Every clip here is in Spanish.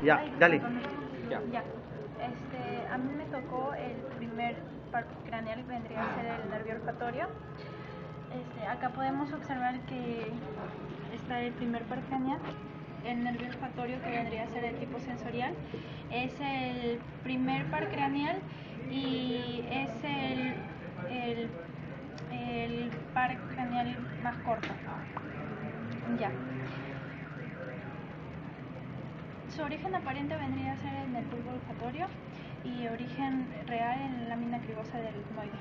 Ya, Ay, dale. perdón. Ya. Ya. A mí me tocó el primer par craneal, que vendría a ser el nervio olfatorio. Acá podemos observar que está el primer par craneal, el nervio olfatorio, que vendría a ser el tipo sensorial. Es el primer par craneal y es el par craneal más corto. Ya. Su origen aparente vendría a ser en el bulbo olfatorio y origen real en la lámina cribosa del etmoide.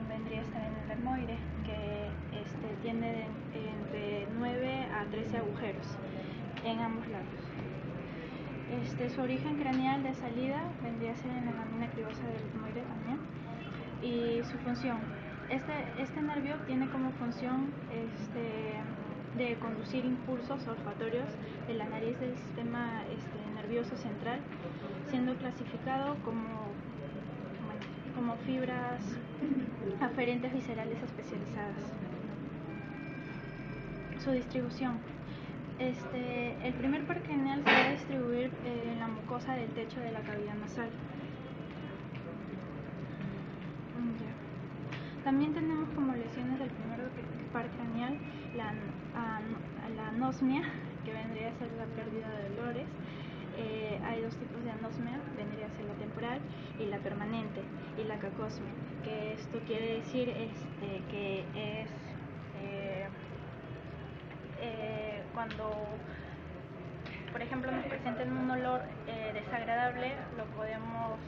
Vendría a estar en el etmoide, que tiene entre 9 a 13 agujeros en ambos lados. Su origen craneal de salida vendría a ser en la lámina cribosa del etmoide también. Y su función, este nervio tiene como función de conducir impulsos olfatorios de la nariz del sistema nervioso central, siendo clasificado como fibras aferentes viscerales especializadas. Su distribución. El primer par craneal se va a distribuir en la mucosa del techo de la cavidad nasal. También tenemos como lesiones del primer par craneal la anosmia, que vendría a ser la pérdida de olores. Hay dos tipos de anosmia, vendría a ser la temporal y la permanente, y la cacosmia, que esto quiere decir que es cuando, por ejemplo, nos presenten un olor desagradable, lo podemos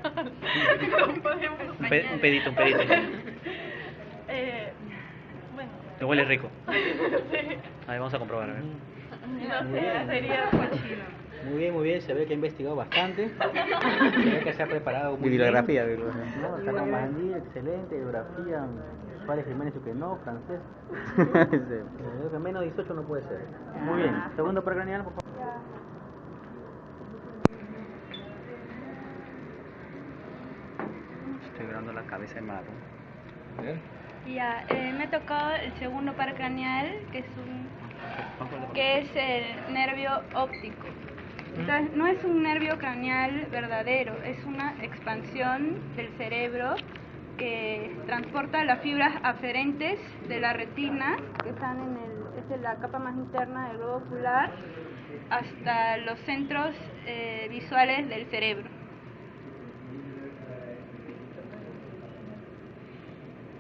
Un pedito. bueno. Te huele rico. Sí. A ver, vamos a comprobar. A ver. No sé, sería cochino. Muy bien, se ve que ha investigado bastante. Se ve que se ha preparado muy Bibliografía, bien. No, está con Bandí, excelente, bibliografía, Suárez Jiménez que no, francés. Creo que menos 18 no puede ser. Muy bien, segundo par craneal, por favor. Estoy grabando la cabeza de maratón. Ya, me tocó el segundo par craneal, que es el nervio óptico. Entonces, no es un nervio craneal verdadero, es una expansión del cerebro que transporta las fibras aferentes de la retina, que están en la capa más interna del globo ocular, hasta los centros visuales del cerebro.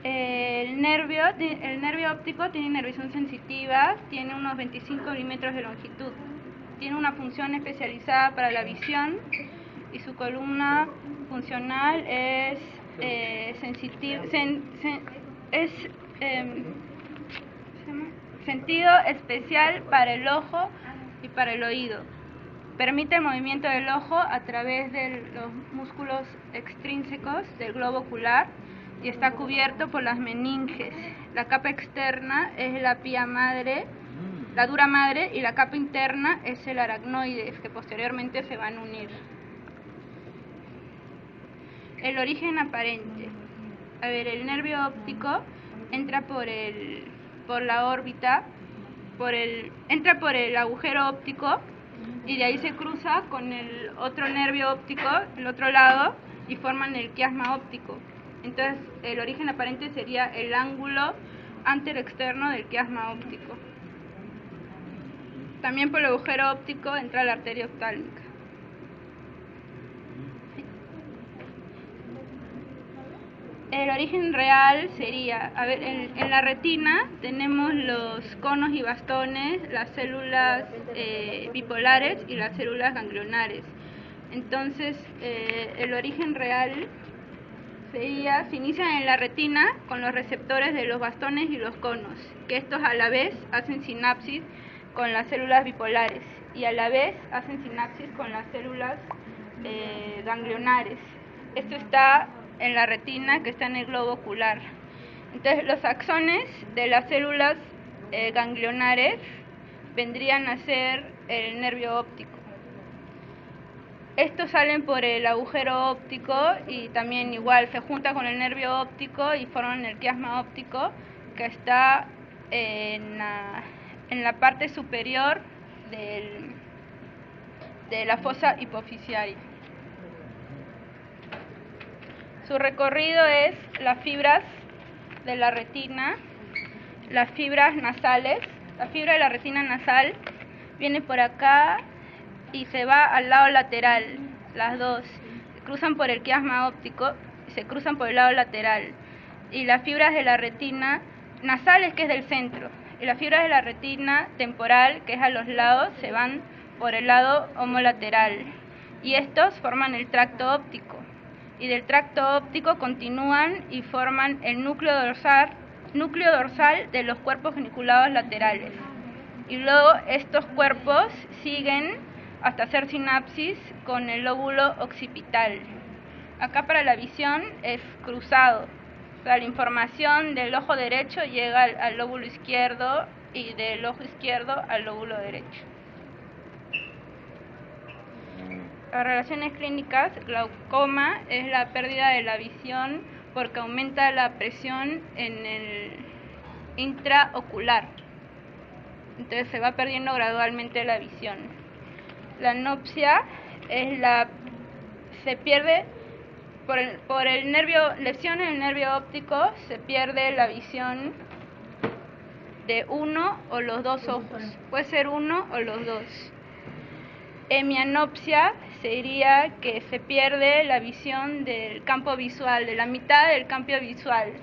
El nervio óptico tiene inervación sensitiva, tiene unos 25 milímetros de longitud. Tiene una función especializada para la visión y su columna funcional es sentido especial para el ojo y para el oído. Permite el movimiento del ojo a través de los músculos extrínsecos del globo ocular y está cubierto por las meninges. La capa externa es la pía madre, la dura madre, y la capa interna es el aracnoides, que posteriormente se van a unir. El origen aparente. A ver, el nervio óptico entra por la órbita, entra por el agujero óptico y de ahí se cruza con el otro nervio óptico, el otro lado, y forman el quiasma óptico. Entonces, el origen aparente sería el ángulo anteroexterno del quiasma óptico. También por el agujero óptico entra la arteria oftálmica. El origen real sería, a ver, en la retina tenemos los conos y bastones, las células bipolares y las células ganglionares. Entonces, el origen real sería, se inicia en la retina con los receptores de los bastones y los conos, que estos a la vez hacen sinapsis con las células bipolares y a la vez hacen sinapsis con las células ganglionares. Esto está en la retina, que está en el globo ocular. Entonces, los axones de las células ganglionares vendrían a ser el nervio óptico. Estos salen por el agujero óptico y también igual se junta con el nervio óptico y forman el quiasma óptico, que está en la parte superior de la fosa hipofisiaria. Su recorrido es las fibras de la retina, las fibras nasales. La fibra de la retina nasal viene por acá y se va al lado lateral. Las dos se cruzan por el quiasma óptico y se cruzan por el lado lateral. Y las fibras de la retina nasales, que es del centro, y las fibras de la retina temporal, que es a los lados, se van por el lado homolateral. Y estos forman el tracto óptico. Y del tracto óptico continúan y forman el núcleo dorsal de los cuerpos geniculados laterales. Y luego estos cuerpos siguen hasta hacer sinapsis con el lóbulo occipital. Acá para la visión es cruzado. O sea, la información del ojo derecho llega al lóbulo izquierdo y del ojo izquierdo al lóbulo derecho. Las relaciones clínicas, glaucoma es la pérdida de la visión porque aumenta la presión en el intraocular. Entonces se va perdiendo gradualmente la visión. La anopsia es se pierde por el nervio, lesión en el nervio óptico, se pierde la visión de uno o los dos ojos. Puede ser uno o los dos. Hemianopsia sería que se pierde la visión del campo visual, de la mitad del campo visual.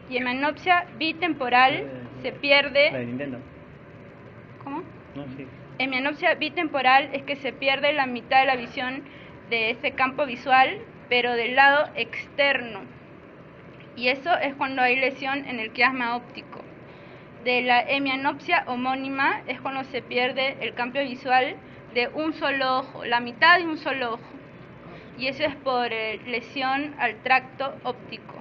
Y hemianopsia bitemporal se La de pierde. Nintendo. ¿Cómo? No, sí. Hemianopsia bitemporal es que se pierde la mitad de la visión de ese campo visual, pero del lado externo. Y eso es cuando hay lesión en el quiasma óptico. De la hemianopsia homónima es cuando se pierde el campo visual de un solo ojo, la mitad de un solo ojo. Y eso es por lesión al tracto óptico.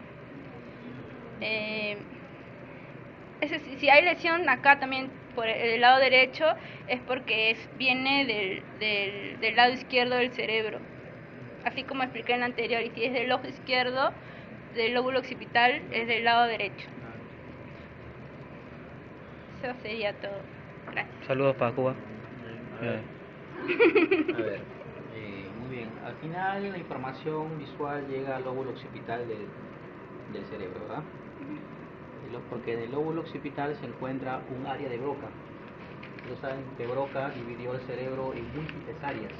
Si hay lesión acá también por el lado derecho es porque viene del lado izquierdo del cerebro, así como expliqué en la anterior. Y si es del ojo izquierdo, del lóbulo occipital, es del lado derecho. Eso sería todo. Gracias. Saludos para Cuba. A ver, muy bien. Al final la información visual llega al lóbulo occipital del cerebro, ¿verdad? Porque en el lóbulo occipital se encuentra un área de Broca. Ustedes saben que Broca dividió el cerebro en múltiples áreas,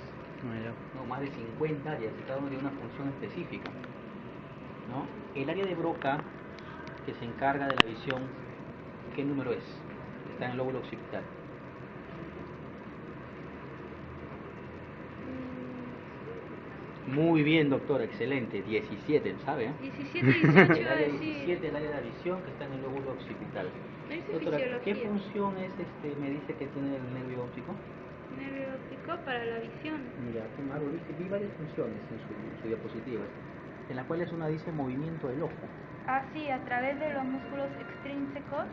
¿no? Más de 50 áreas, y cada una tiene una función específica, ¿no? El área de Broca que se encarga de la visión, ¿qué número es? Está en el lóbulo occipital. Muy bien, doctor, excelente. 17, ¿sabe? 17, 18 El área decir. 17, el área de la visión que está en el lóbulo occipital. Dice Doctora, ¿qué fisiología. función es me dice que tiene el nervio óptico? Nervio óptico para la visión. Mira, vi varias funciones en su diapositiva, en las cuales una dice movimiento del ojo. Ah, sí, a través de los músculos extrínsecos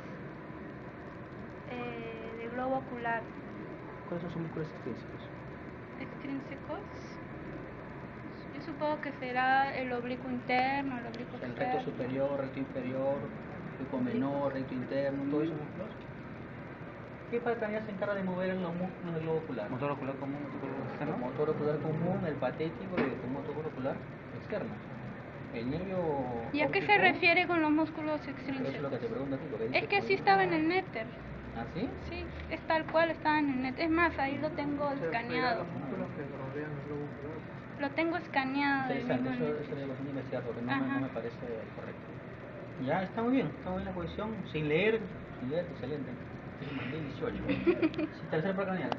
del globo ocular. ¿Cuáles son sus músculos extrínsecos? Extrínsecos. Yo supongo que será el oblicuo interno, el oblicuo El externo. recto superior, recto inferior, recto menor, recto interno, todos esos músculos. ¿Qué patanía se encarga de mover en los músculos del globo ocular? Motor ocular común, motor ocular El externo. motor ocular común, el patético y el motor ocular externo. El nervio ¿Y a qué se óptico, refiere con los músculos eso es lo extrínsecos? que te pregunto a ti, porque dice Es que sí movimiento. estaba en el Netter. ¿Ah, sí? Sí, es tal cual estaba en el Netter. Es más, ahí lo tengo escaneado. Lo tengo escaneado del Interesante, mismo eso Netter. deberíamos investigar porque Ajá. no me parece correcto. Ya, está muy bien la posición, sin leer, excelente. Mandé 18. Tercer procranial.